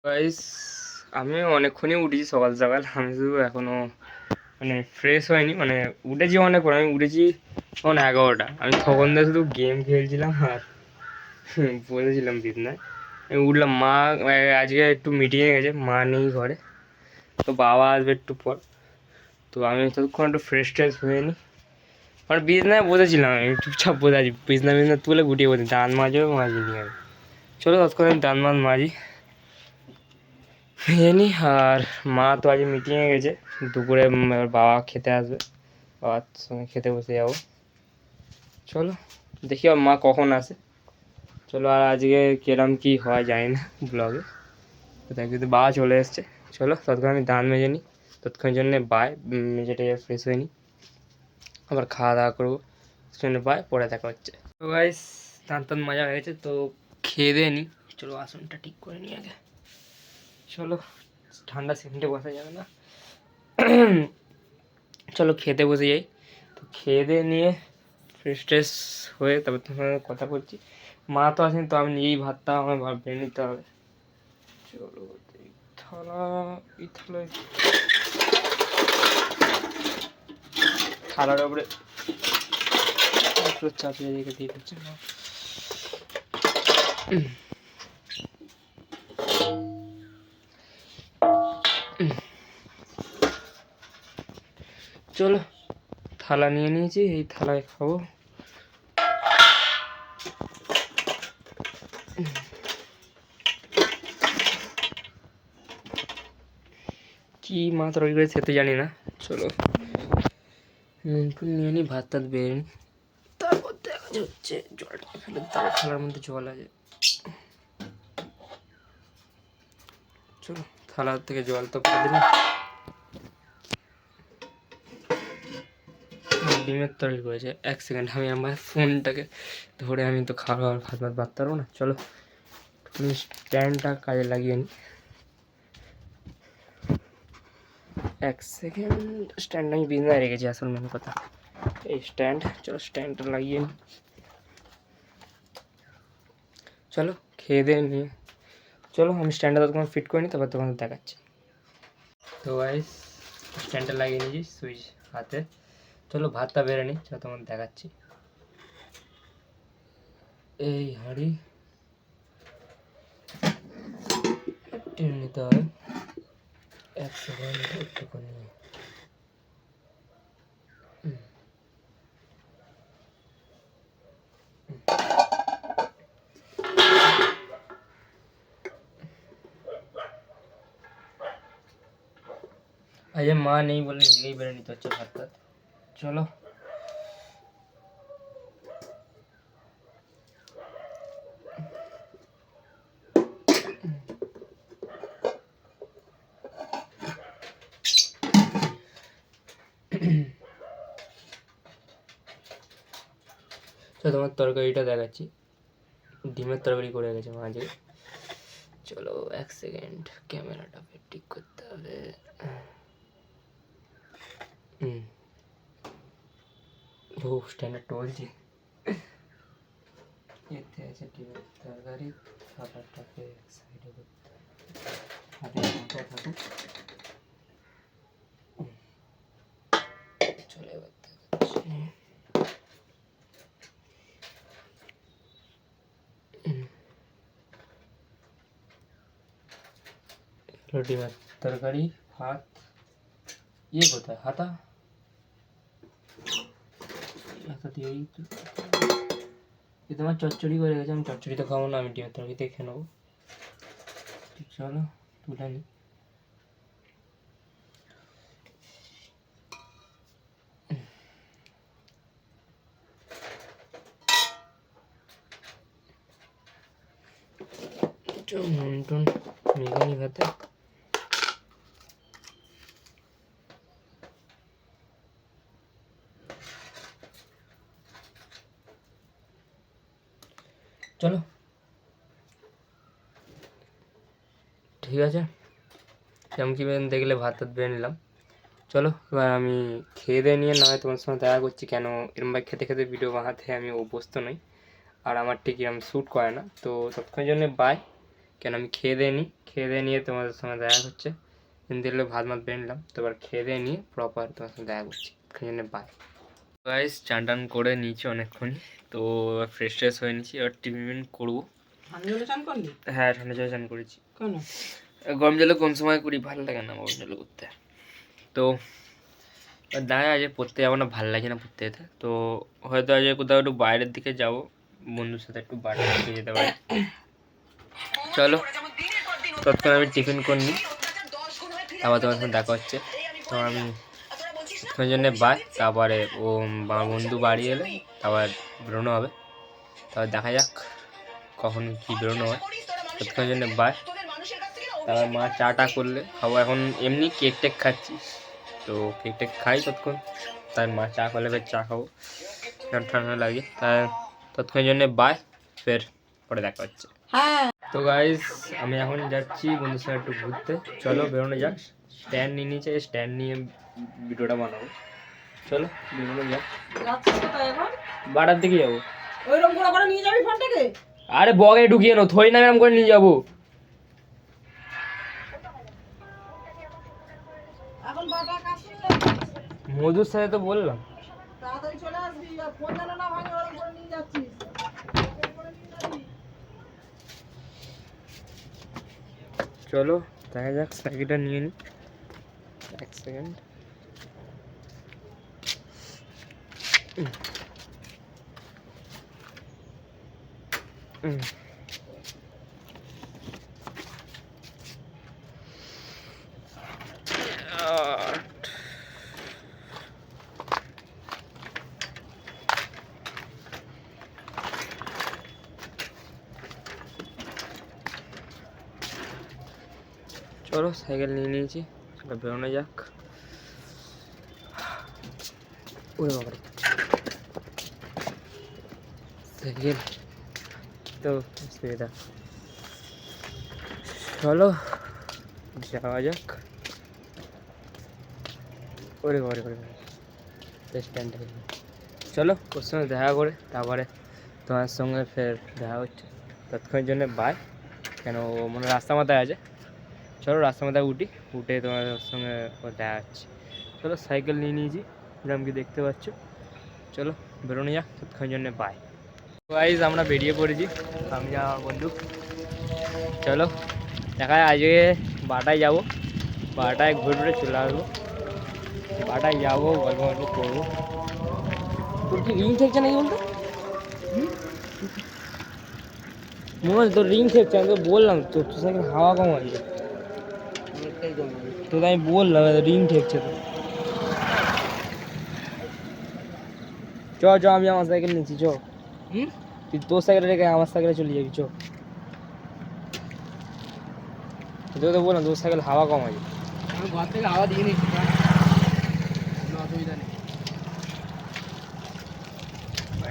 Guys, আমি অনেকক্ষণই উঠেছি সকাল সকাল। আমি শুধু এখনো ফ্রেশ হয়নি, উঠেছি অনেক পর। আমি উঠেছি তখন 11টা। আমি তখন দিয়ে শুধু গেম খেলছিলাম আর বলেছিলাম বিছনায়। আমি উঠলাম, মা আজকে একটু মিটিংয়ে গেছে, মা নেই ঘরে, তো বাবা আসবে একটু পর। তো আমি ততক্ষণ একটু ফ্রেশ ট্রেশ হয়ে নিই। বিছনায় বসেছিলাম, আমি চুপচাপ বসে আছি, বিছনা তুলে গুটিয়ে বসে দাঁত মাজবে, মাজিনি আমি। চলো তৎক্ষণ আমি দাঁত মাজি জানি। আর মা তো আজ মিটিংয়ে গেছে, দুপুরে এবার বাবা খেতে আসবে, বাবার সঙ্গে খেতে বসে যাবো। চলো দেখি আর মা কখন আসে। চলো, আর আজকে কিরম কি হয় জানি না ব্লগে, তো তাই কিন্তু বাবা চলে এসছে। চলো ততক্ষণ আমি দাঁত মেজে নিই, ততক্ষণের জন্যে বাই, মেজেটা ফ্রেশ হয়ে নিই, আবার খাওয়া দাওয়া করবো। জন্য বাই, পরে দেখা হচ্ছে। তো গাইস, দাঁত মাজা হয়ে গেছে, তো খেয়ে দিয়ে নিই। চলো আসনটা ঠিক করে নিই আগে। চলো, ঠান্ডা সেকেন্ডে বসা যাবে না। চলো খেতে বসে যাই। তো খেয়ে দিয়ে নিয়ে ফ্রেশ ট্রেশ হয়ে তারপর তোমার সঙ্গে কথা বলছি। মা তো আসেনি, তো আমি নিজেই ভাতটা আমার বেড়ে নিতে হবে। চলো, এই থালা, এই থালায়, থালার উপরে চাপিয়ে রেখে দিয়ে দিচ্ছি। চলো, থালা নিয়ে নিয়েছি, এই থালায় খাবো। কি মাছ তরকারি করে সে তো জানি না। চলো নুন নিয়ে নিই, ভাত টাত বেড়ে নিই, তারপর দেখা হচ্ছে। জলটা ফেলে তারপর থালার মধ্যে জল আছে। চলো, থালা থেকে জল তো ফেলে দিলাম। ডিমের তরকারি করেছে। এক সেকেন্ড, আমি আমার ফোনটাকে ধরে আমি তো খাবার ভাত বাঁধতে পারবো না। চলো তুমি স্ট্যান্ডটা কাজে লাগিয়ে নিই। এক সেকেন্ড, স্ট্যান্ড আমি বিছনায় রেখেছি, আসল মেন কথা এই স্ট্যান্ড। চলো স্ট্যান্ডটা লাগিয়ে নিই। চলো খেয়ে দিয়ে নিয়ে চলো আমি স্ট্যান্ডটা তখন ফিট করে নিই, তারপর তোমাদের দেখাচ্ছি। তো গাইস, স্ট্যান্ডটা লাগিয়ে নিয়েছি সুইচ হাতে। চলো ভাতটা বেড়ে নিই, চলো তোমাদের দেখাচ্ছি। এই হাঁড়ি টেনে নিতে হবে। এক সেকেন্ড একটুখানি। আজ মা নেই বলে নিজেই বেড়ে নিতে হচ্ছে ভাতটা। চলো তোমার তরকারিটা দেখাচ্ছি। ডিমের তরকারি করে গেছে মাঝে। চলো এক সেকেন্ড, ক্যামেরাটা ঠিক করতে হবে। ও স্ট্যান্ডার্ড বলছি। এতে আছে ডিমের তরকারি, খাবারটাকে এক সাইডে করতে হবে, হাতে মাথা থাকুক। চলে এবার দেখাচ্ছি। ডিমের তরকারি, ভাত। ইয়ে কোথায় হাতা? হাতা দিয়েই তো এ তোমার চচ্চড়ি করে গেছে। আমি চচ্চড়ি তো খাবো না, আমি ডিমের তরকারিতে খেয়ে নেবো। চলো তুলে নিই। নুন টুন মেখে নিই ভাতে। চলো ঠিক আছে, যেমন কি দেখলে ভাত টাত বেড়ে নিলাম। চলো এবার আমি খেয়ে দিয়ে নিয়ে নয় তোমার সঙ্গে দেখা করছি। কেন এরমভাবে খেতে খেতে ভিডিও বানাতে আমি অভ্যস্ত নই, আর আমার ঠিক এরকম শ্যুট করে না। তো ততক্ষণের জন্য বাই, কেন আমি খেয়ে দিয়ে নিই, খেয়ে দিয়ে নিয়ে তোমাদের সঙ্গে দেখা করছে। কিন্তু এগুলো ভাত মাত বেড়ে নিলাম, তো এবার খেয়ে দিয়ে নিয়ে প্রপার তোমার সঙ্গে দেখা করছি। খেয়ে বাই। গাইস চান টান করে নিয়েছি অনেকক্ষণই, তো এবার ফ্রেশ ট্রেশ হয়ে নিয়েছি, এবার টিফিন করবো। হ্যাঁ ঠান্ডা জলে চান করেছি। গরম জলে কোন সময় করি, ভালো লাগে না গরম জলে করতে। তো দেখা আজ পড়তে যাবো না, ভালো লাগে না পড়তে যেতে। তো হয়তো আজ কোথাও একটু বাইরের দিকে যাব, বন্ধুর সাথে একটু বাইরে দিকে যেতে পারি। চলো তৎক্ষণ আমি টিফিন করে নিই, আবার তোমার সাথে দেখা হচ্ছে। তো আমি তৎক্ষণের জন্যে বাই, তারপরে ও আমার বন্ধু বাড়ি এলে তারপর বেরোনো হবে। তারপর দেখা যাক কখন কী বেরোনো হয়। তৎক্ষণের জন্য বাই। তারপর মা চা টা করলে খাবো, এখন এমনি কেক টেক খাচ্ছি, তো কেক টেক খাই তৎক্ষণ। তাই মা চা করলে ফের চা খাবো, কারণ ঠান্ডা লাগে। তাই তৎক্ষণের জন্য বাই, ফের পরে দেখা হচ্ছে। তো গাইস আমি এখন যাচ্ছি বন্ধুর সাথে একটু ঘুরতে, চলো বেরোনো যাক। স্ট্যান্ড নিয়ে নিয়েছে, স্ট্যান্ড নিয়ে ভিডিওটা বানাবো। চলো বেরোনো যাক। বাটার দিকে যাবো। আরে বগে ঢুকিয়ে নো, থই না এরকম করে নিয়ে যাবো। মধুর সাথে তো বললাম। চলো দেখা যাক, সাইকেলটা নিয়ে নিই। এক সেকেন্ড। চলো সাইকেল নিয়ে নিয়েছি, চলো বেরোনো যাক। ওরে বাবারে সাইকেল তো অসুবিধা। চলো যাওয়া যাক। ওরে বাবারে স্ট্যান্ডে চলো, ওর সঙ্গে দেখা করে তারপরে তোমার সঙ্গে ফের দেখা হচ্ছে। তৎক্ষণের জন্য বাই, কেন ও মনে রাস্তা মাথায় আছে। চলো রাস্তা মাথায় উঠে তোমার সঙ্গে দেখা হচ্ছে। চলো সাইকেল নিয়ে নিয়েছি, যেরকম কি দেখতে পাচ্ছ। চলো বেরোনো যাক, তৎক্ষণের জন্য বাই। গাইস আমরা বেরিয়ে পড়েছি, আমি আমার বন্ধু। চলো দেখা যায়, আজকে বাটায় যাবো, বাটায় ঘুরে চলে আসবো। বাটায় যাবো, গল্প গল্প করবো। তোর কি রিং ঠেকছে নাকি বলতো? মনে হয় তোর রিং ঠেকছে, আমি তো বললাম তোর সাইকেল হাওয়া কম আছে, তো আমি বললাম রিং ঠেকছে তো। চ আমি আমার সাইকেল নিচ্ছি, চ তুই তোর সাইকেলে রেখে আমার সাইকেলে চলে যাবি। চ তোকে তো বললাম তোর সাইকেল হাওয়া কম আছে। আমি ঘর থেকে হাওয়া দিয়ে নিচ্ছি, কোনো অসুবিধা নেই।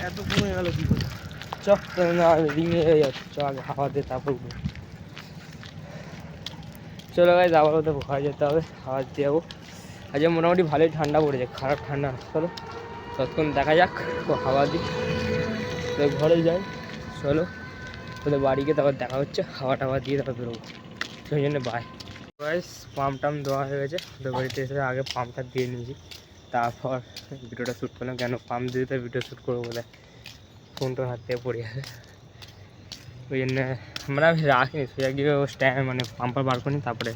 এত কমে গেল কি করে? চ না রিঙে হয়ে যাচ্ছে, চ আগে হাওয়া দিয়ে তারপর উঠবো। চলো গাইস আবার ওদের ঘরে যেতে হবে, হাওয়া দিতে যাবো। আজকে মোটামুটি ভালোই ঠান্ডা পড়েছে, খারাপ ঠান্ডা না। চলো ততক্ষণ দেখা যাক, তো হাওয়া দিই, ঘরে যাই। চলো ওদের বাড়িকে তারপর দেখা হচ্ছে, হাওয়া টাওয়া দিয়ে তারপর বেরোবো। সেই জন্য বাই। গাইস পাম্প টাম দেওয়া হয়ে গেছে, ওদের বাড়িতে এসে আগে পাম্পটা দিয়ে নিয়েছি, তারপর ভিডিওটা শ্যুট করলাম। কেন পাম্প দিয়ে তো ভিডিও শ্যুট করবো বলে ফোনটা হাত থেকে পড়ে যাবে, ওই জন্য আমরা আমি রাখিনি, সোজা গিয়ে ও স্ট্যান্ড মানে পাম্পার বার করিনি, তারপরে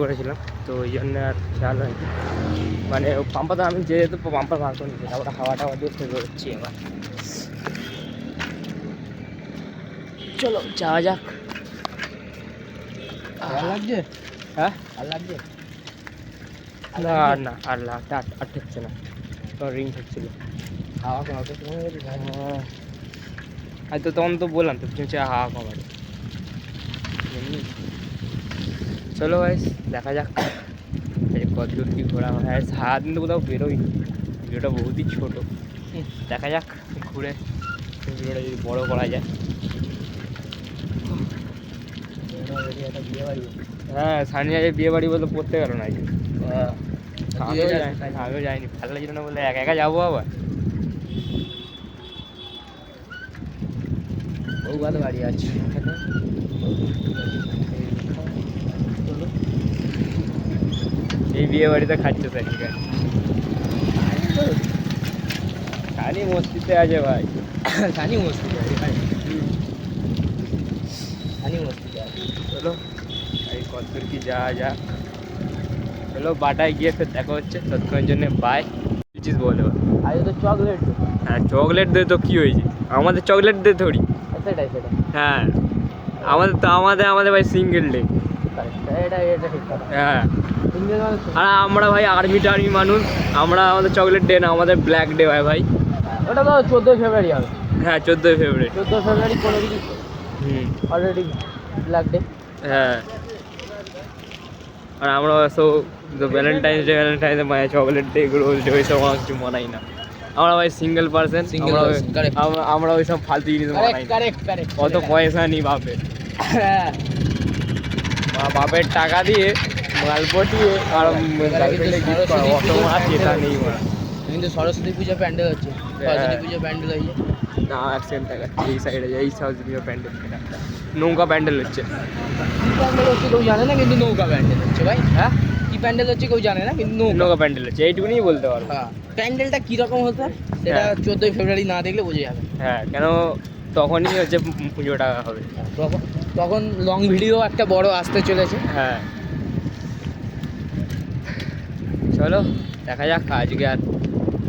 করেছিলাম, তো ওই জন্য আর খেয়াল হয়নি। মানে পাম্পা তো আমি যেহেতু পাম্পার বার করে নিচ্ছি, তারপরে হাওয়া টাওয়া দিয়ে বেরোচ্ছি এবার। চলো যাওয়া যাক। আর লাগছে? হ্যাঁ আর লাগছে না, আর না আর লাগছে, আর ঠেকছে না, তো রিং ঠেকছিল। হাওয়া কম আছে, আর তো তখন তো বললাম তো কিছু হাওয়া কম আছে এমনি। চলো গাইস দেখা যাক কত দূর কী ঘোরা হয়। আর সারাদিন তো কোথাও বেরোয়নি, ভিডিওটা বহুতই ছোটো। দেখা যাক ঘুরে ভিডিওটা যদি বড়ো করা যায়। হ্যাঁ সানিয়া বিয়ে বাড়ি বলে পড়তে গেল না, আগেও যায়নি, ভালো লাগছিল না বলে একা একা যাবো আবার। বউবাদ বাড়ি আছে চলো এই বিয়ে বাড়িতে খাচ্ছে সানি সানি মস্তিতে আছে ভাই সানি মস্তি করে ভাই সানি মস্তি করে চলো এই কতদূর কি যাওয়া যাক চলো বাটায় গিয়ে ফের দেখা হচ্ছে ততক্ষণের জন্য বাই চিজ বলে আজ তো চকলেট হ্যাঁ চকলেট দে তো কি হয়েছে আমাদের চকলেট দে থোড়ি সেটাই সেটাই হ্যাঁ আমাদের ভাই সিঙ্গেল ডে এটা ঠিক কথা হ্যাঁ সিঙ্গেল মানে আর আমরা ভাই আর্মি মানুষ আমরা আমাদের চকলেট ডে না আমাদের ব্ল্যাক ডে হয় ভাই ওটা তো 14 ফেব্রুয়ারি হবে হ্যাঁ 14 ফেব্রুয়ারি 14 ফেব্রুয়ারি 15 কিছু অলরেডি ব্ল্যাক ডে হ্যাঁ আর আমরা সব ভ্যালেন্টাইন্স ডে মানে চকলেট ডে এগুলো ওই সব আমার কিছু মানাই না আমরা ভাই সিঙ্গেল পার্সন আমরা ওই সব ফালতু জিনিস মানাই অত পয়সা নেই বাপের বাপের টাকা দিয়ে মাল পটিয়ে আর গার্লফ্রেন্ডে গিফট করা অত মাছ এটা নেই মারা কিন্তু সরস্বতী পূজা প্যান্ডেল হচ্ছে সরস্বতী পূজা প্যান্ডেল হয়েছে না অ্যাক্সিডেন্ট টাকা এই সাইডে এই সরস্বতী পূজা প্যান্ডেল নৌকা প্যান্ডেল হচ্ছে কি প্যান্ডেল হচ্ছে কেউ জানে না কিন্তু নৌকা প্যান্ডেল হচ্ছে ভাই হ্যাঁ কি প্যান্ডেল হচ্ছে কেউ জানে না কিন্তু নৌকা প্যান্ডেল হচ্ছে এইটুকুনি বলতে পারবো হ্যাঁ প্যান্ডেলটা কীরকম হতো সেটা 14 ফেব্রুয়ারি না দেখলে বোঝা যাবে হ্যাঁ কেন তখনই হচ্ছে পুজোটা হবে তখন লং ভিডিও একটা বড় আসতে চলেছে হ্যাঁ চলো দেখা যাক আজকে আর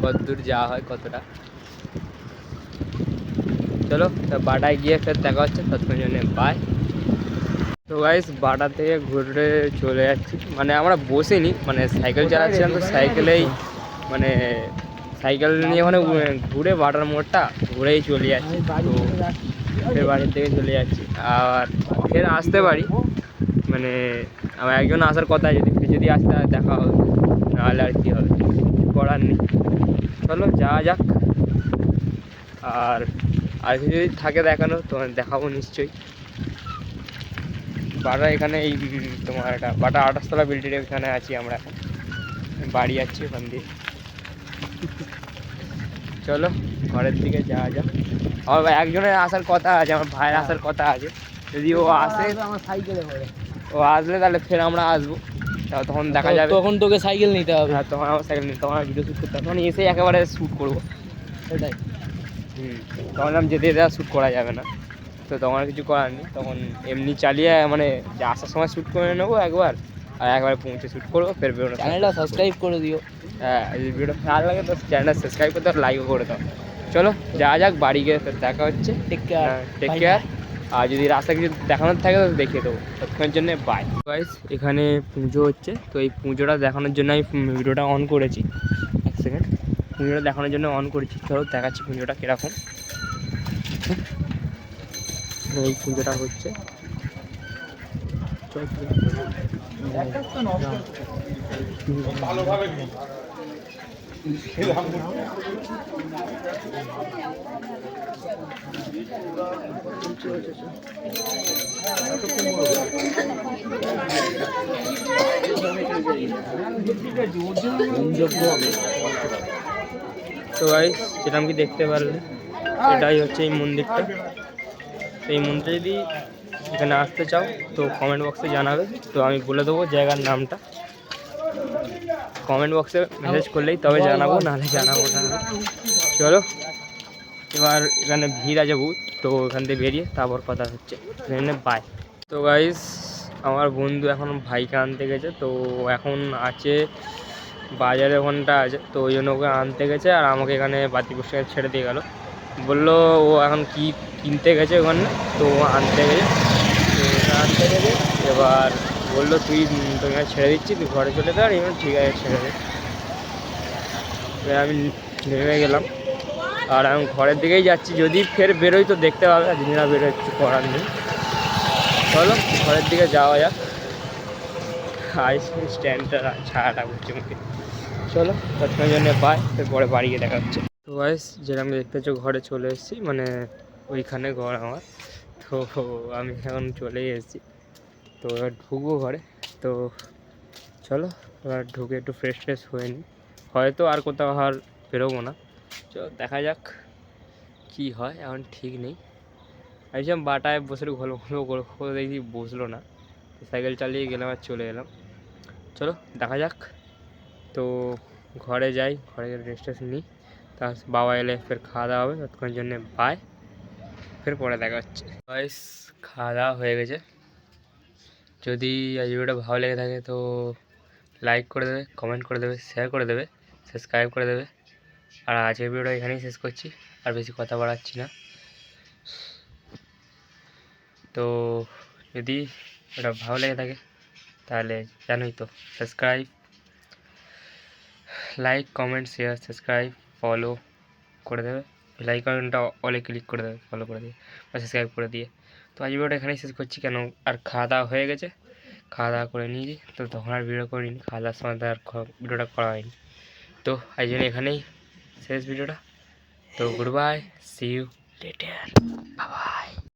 কত দূর যাওয়া হয় কতটা চলো তো বাটায় গিয়ে ফের দেখা হচ্ছে ততক্ষণ জন্য বাই তো গাইস বাটা থেকে ঘুরে চলে যাচ্ছি মানে আমরা বসিনি মানে সাইকেল চালাচ্ছিলাম তো সাইকেলেই মানে সাইকেল নিয়ে মানে ঘুরে বাটার মোড়টা ঘুরেই চলে যাচ্ছি তো ফের বাড়ির থেকে চলে যাচ্ছি আর ফের আসতে পারি মানে আমার একজন আসার কথা যদি আসতে দেখা হবে নাহলে আর কি হবে করার নেই চলো যাওয়া যাক আর কিছু যদি থাকে দেখানো তোমার দেখাবো নিশ্চয়ই বাটা এখানে এই তোমার একটা বাটা 28 তলা বিল্ডিংয়ের এখানে আছি আমরা এখন বাড়ি যাচ্ছি ওখান দিয়ে চলো ঘরের দিকে যাওয়া যাক আমার একজনের আসার কথা আছে আমার ভাইয়ের আসার কথা আছে যদি ও আসে আমার সাইকেলে করে ও আসলে তাহলে ফের আমরা আসবো তখন দেখা যাবে তখন তোকে সাইকেল নিতে হবে হ্যাঁ তখন আমার সাইকেল নিই তখন আর ভিডিও শ্যুট করতে হবে তখন এসে একেবারে শ্যুট করবো সেটাই তখন আমি যেতে যেতে শ্যুট করা যাবে না তো তখন আর কিছু করার নেই তখন এমনি চালিয়ে মানে যে আসার সময় শ্যুট করে নেবো একবার আর একবার পৌঁছে শ্যুট করবো ফের বেরোনো চ্যানেলটা সাবস্ক্রাইব করে দিও হ্যাঁ যদি ভিডিও ভালো লাগে তো চ্যানেলটা সাবস্ক্রাইব করতে আর লাইকও করে দাও চলো যাওয়া যাক বাড়ি গিয়ে ফের দেখা হচ্ছে টেক কেয়ার টেক কেয়ার আর যদি রাস্তা কিছু দেখানোর থাকে তো দেখিয়ে দেবো ততক্ষণের জন্য বাই গাইস এখানে পুজো হচ্ছে তো এই পুজোটা দেখানোর জন্য আমি ভিডিওটা অন করেছি এক সেকেন্ড পুজোটা দেখানোর জন্য অন করেছি চলো দেখাচ্ছি পুজোটা কীরকম এই পুজোটা হচ্ছে ভালোভাবে তো গাইস যেরকম কি দেখতে পারলে এটাই হচ্ছে এই মন্দিরটা এই মন্দিরে যদি এখানে আসতে চাও তো কমেন্ট বক্সে জানাবে তো আমি বলে দেবো জায়গার নামটা কমেন্ট বক্সে মেসেজ করলেই তবে জানাবো নাহলে জানাবো না চলো এবার এখানে ভিড় আছে বহুত তো এখান থেকে বেরিয়ে তারপর কথা হচ্ছে এখানে বাই তো গাইস আমার বন্ধু এখন ভাইকে আনতে গেছে তো এখন আছে বাজারে ওখানটা আছে তো ওই জন্য ওকে আনতে গেছে আর আমাকে এখানে বাতিপুর থেকে ছেড়ে দিয়ে গেল বললো ও এখন কি কিনতে গেছে ওখানে তো আনতে গেছে এবার বললো তুই তোকে ছেড়ে দিচ্ছি তুই ঘরে চলে যা আর এবার ঠিক আছে ছেড়ে দে আমি নেমে গেলাম আর আমি ঘরের দিকেই যাচ্ছি যদি ফের বেরোই তো দেখতে পাবে আর যদি না বেরোয় কিছু করার নেই চলো ঘরের দিকে যাওয়া যাক আইসক্রিম স্ট্যান্ডটা ছাড়াটা করছে মুখে চলো ততক্ষণের জন্য পাই পরে বাড়ি গিয়ে দেখা হচ্ছে তো গাইস যেরকম দেখতে পাচ্ছ ঘরে চলে এসেছি মানে ওইখানে ঘর আমার তো আমি এখন চলেই এসেছি তো এবার ঢুকবো ঘরে তো চলো এবার ঢুকে একটু ফ্রেশ হয়ে নিই হয়তো আর কোথাও আর বেরোবো না চলো দেখা যাক কি হয় এখন ঠিক নেই এইসব বাটায় বসে ঘলো ঘলো ঘলো ঘলো দেখি বসলো না, তো সাইকেল চালিয়ে গেলাম আর চলে এলাম। চলো দেখা যাক। তো ঘরে যাই, ঘরে গিয়ে রেস্ট টেস্ট নিই, তার বাবা এলে ফের খাওয়া দাওয়া হবে, ততক্ষণের জন্যে বাই, ফের পরে দেখা হচ্ছে। গাইস খাওয়া দাওয়া হয়ে গেছে। যদি আজ ভিডিওটা ভালো লেগে থাকে তো লাইক করে দেবে, কমেন্ট করে দেবে, শেয়ার করে দেবে, সাবস্ক্রাইব করে দেবে। আর আজকের ভিডিওটা এখানেই শেষ করছি, আর বেশি কথা বাড়াচ্ছি না। তো যদি এটা ভালো লেগে থাকে তাহলে জানোই তো, subscribe, like, comment, share, subscribe, follow করে দেবে, বেল আইকনটা অলে ক্লিক করে দেবে, ফলো করে দিয়ে বা সাবস্ক্রাইব করে দিয়ে। তো আজ ভিডিওটা এখানেই শেষ করছি, কেন আর খাওয়া দাওয়া হয়ে গেছে, খাওয়া দাওয়া করে নিয়েছি, তো তখন আর ভিডিও করিনি, খাওয়া দাওয়ার সময় তো আর ভিডিওটা করা হয়নি। তো এই জন্য এখানেই শেষ ভিডিওটা। তো good bye, see you later, bye by.